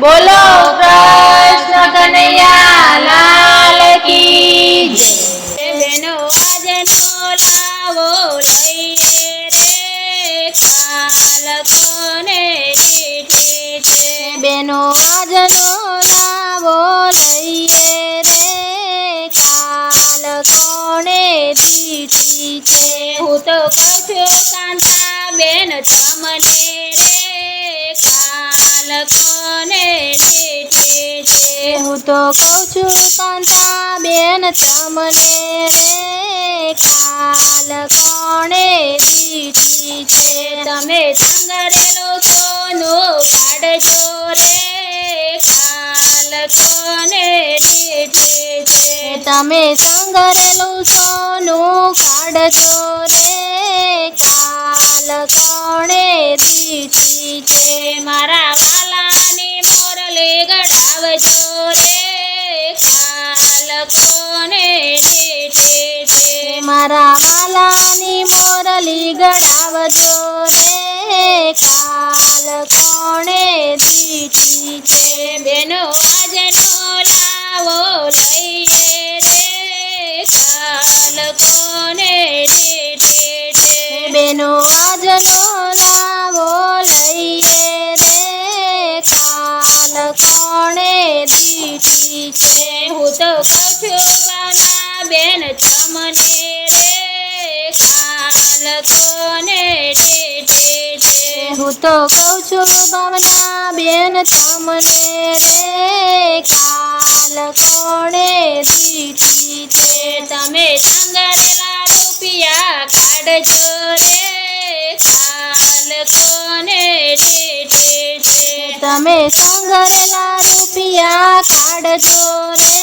બોલો કૃષ્ણ કનૈયા લાલ કી જય। બેનો આજનો લાવો લઈએ રે કાલકોને દીઠી છે। બેનો આજનો લાવો લઈએ રે કાલ કોણે દીઠી છે। હું તો કહું છું કાંતા બેન તમને રે કાલકોને દીઠી છે। હું તો કહું છું કાંતા બેન તમને રે કાલ કોણે દીઠી છે। તમે સંગરેલો સોનું કાઢજો રે કાલકોને દીઠી છે। તમે સંગરેલું સોનું કાઢજો રે કાલ કોણે દીઠી છે। મારા વાલાની મોરલી ગડાવજો રે કાલકોને દીઠી છે। મારા વાલાની મોરલી ગડાવજો રે કાલ કોણે દીઠી છે। બેનો આજનો લાવો લઈએ રે કાલકોને દીઠી છે। બેનો આજનો લાવો લઈએ રે કાલ કોણે દીઠી છે। હું તો કહું છું ભાવના બેન તમને રે કાલકોને દીઠી છે। હું તો કહું છું ભાવના બેન તમને રે કાલ કોણે દીઠી છે। તમે સંગરેલા રૂપિયા કાઢજો રે કાલકોને દીઠી છે। તમે સંગરેલા રૂપિયા કાઢજો રે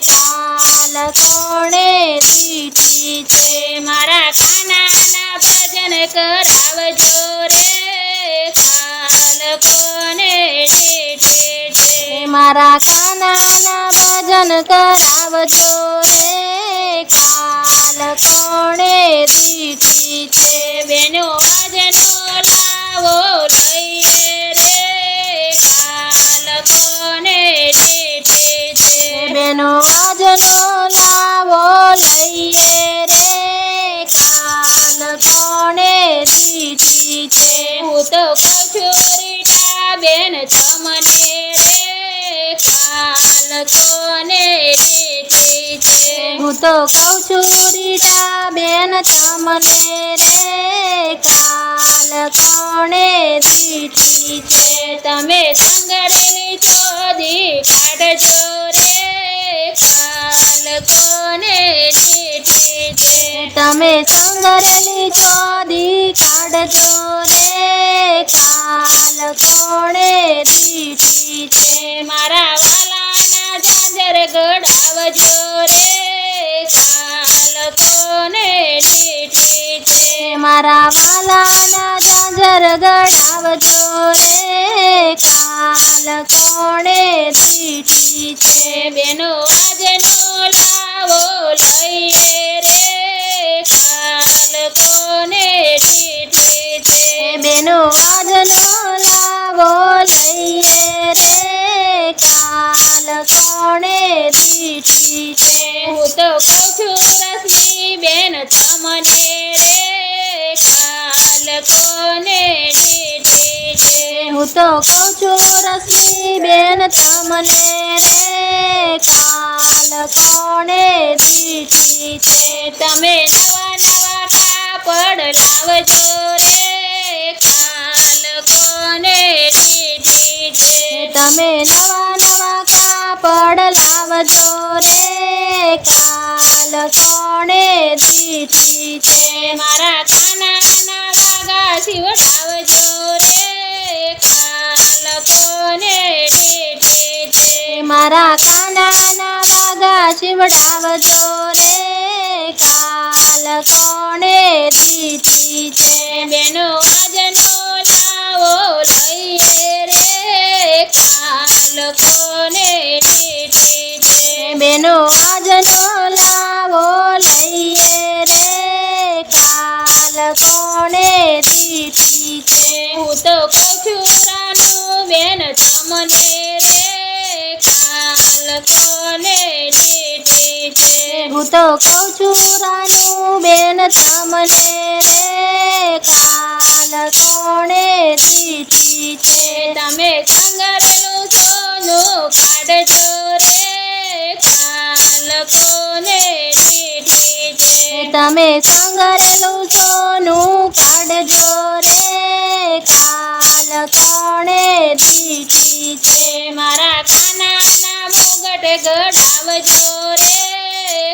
કાલ કોણે દીઠી છે। મારા કાનાના ભજન કરાવજો રે કાલકોને દીઠી છે। મારા કાનાના ભજન કરાવજો રે કાલ કોણે દીઠી છે। બેનો આજનો લાવો લઈએ રે કાલકોને દીઠી છે। બેનો આજનો લાવો લઈએ રે કાલ કોણે દીઠી છે। હું તો કહું છું રીટા બેન તમને રે કાલકોને દીઠી છે। હું તો કહું છું રીટા બેન તમને રે કાલ કોણે દીઠી છે। તમે સંગરેલી ચોદી કાઢજો રે કાલકોને દીઠી છે। તમે સંગરેલી ચોદી કાઢજો રે કાલ કોણે દીઠી છે। મારા વાલાના ઝાંઝર ગડાવજો રે કાલકોને દીઠી છે। મારા વાલાના ઝાંઝર ગડાવજો રે કાલ કોણે દીઠી છે। બેનો આજનો લાવો લઈએ રે કાલકોને દીઠી છે। બેનો આજનો લાવો લઈએ રે કાલ કોણે દીઠી છે। હું તો કહું છું રશ્મિ બેન તમને રે કાલકોને દીઠી છે। હું તો કહું છું રશ્મિ બેન તમને રે કાલ કોણે દીઠી છે। તમે નવા નવા કાપડ લાવજો રે કાલકોને દીઠી છે। તમે નવા નવા કાપડ લાવજો રે કાલ કોણે દીઠી છે। મારા કાનાના વાગા શિવડાવજો રે કાલકોને દીઠી છે। મારા કાનાના વાગા શિવડાવજો રે કાલ કોણે દીઠી છે। બેનો આજનો લાવો લઈએ રે કાલકોને દીઠી છે। બેનો આજનો લાવો લઈએ રે કાલ કોણે દીઠી છે। હું તો કહું છું રાનું બેન તમને રે કાલ કોને દીધી છે હું તો કહું છું રાનું બેન તમને રે કાલ કોણે દીધી છે તમે કંગારેલું સોનું કાઢજો રે કાલ કોને દીધી છે તમે કંગારેલું સોનું કાઢજો રે કાલ કોણે દીધી છે મારા કાનાના મુગટ ગડાવજો રે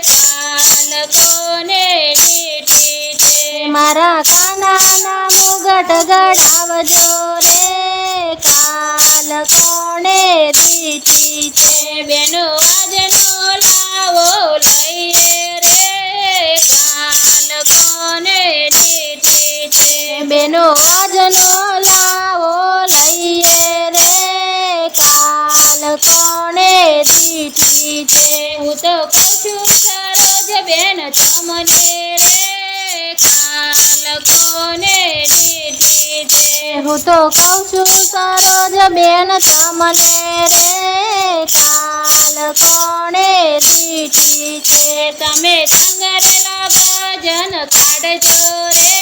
કાલ કોને દીધી છે મારા કાનાના મુગટ ગડાવજો રે કાલ કોણે દીધી છે બેનો આજનો લાવો લઈએ રે કાલ કોને દીધી છે બેનો આજનો લાવો લઈએ રે કાલ કોણે દીધી છે હું તો કહું છું સરોજ બેન તમને રે કાલ કોને દીધી છે હું તો કહું છું સરોજ બેન તમને રે કાલ કોણે દીધી છે તમે કંગારેલા ભજન કાઢજો રે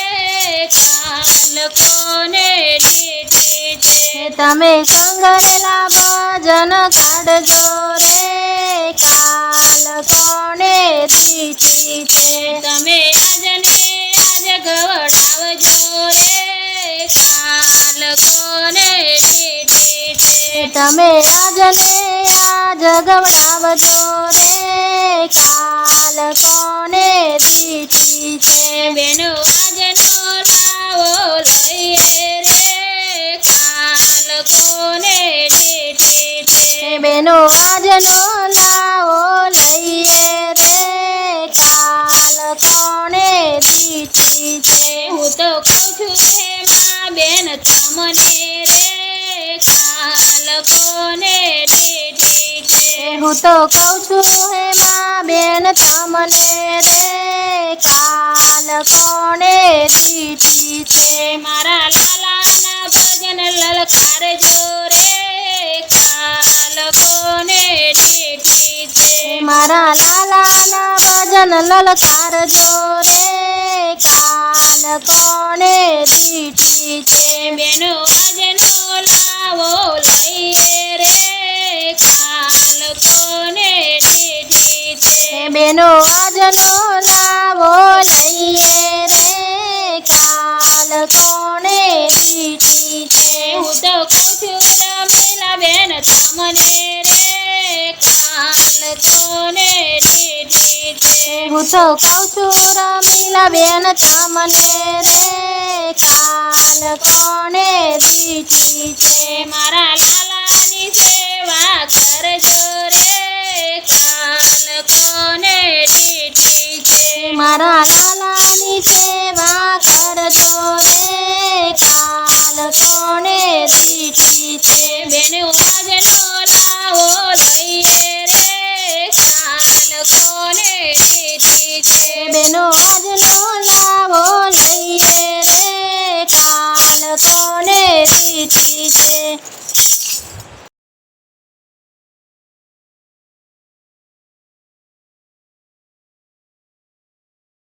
કાલ કોને દીધી છે તમે કંગારેલા ભજન કાઢજો રે કાલ કોણે દીધી છે તમે આજને આજ ગવડાવજો રે કાલ કોને દીધી છે તમે આજને આજ ગવડાવજો રે કાલ કોણે દીધી છે બેનો આજનો લાવો લઈએ રે કાલ કોને દીધી છે બેનો આજનો લાવો લઈએ રે કાલ કોણે દીધી છે હું તો કહું છું હેમા બેન તમને રે કાલ કોને દીધી છે હું તો કહું છું હેમા બેન તમને રે કાલ કોણે દીધી છે મારા લાલાના ભજન લલકારજો રે કાલ કોને દીધી છે મારા લાલાના ભજન લલકારજો રે કાલ કોણે દીધી છે બેનો આજનો લાવો લઈએ રે કાલ કોને દીધી છે બેનો આજનો લાવો લઈએ રે કાલ કોણે દીધી છે હું તો કહું છું રમીલા બેન તમને રે કાલ કોને દીધી છે હું તો કહું છું રમીલા બેન તમને રે કાલ કોણે દીધી છે મારા લાલાની સેવા કરજો રે કાલ કોને દીધી છે મારા લાલાની સેવા કરજો રે કાલ કોણે દીધી છે બેનો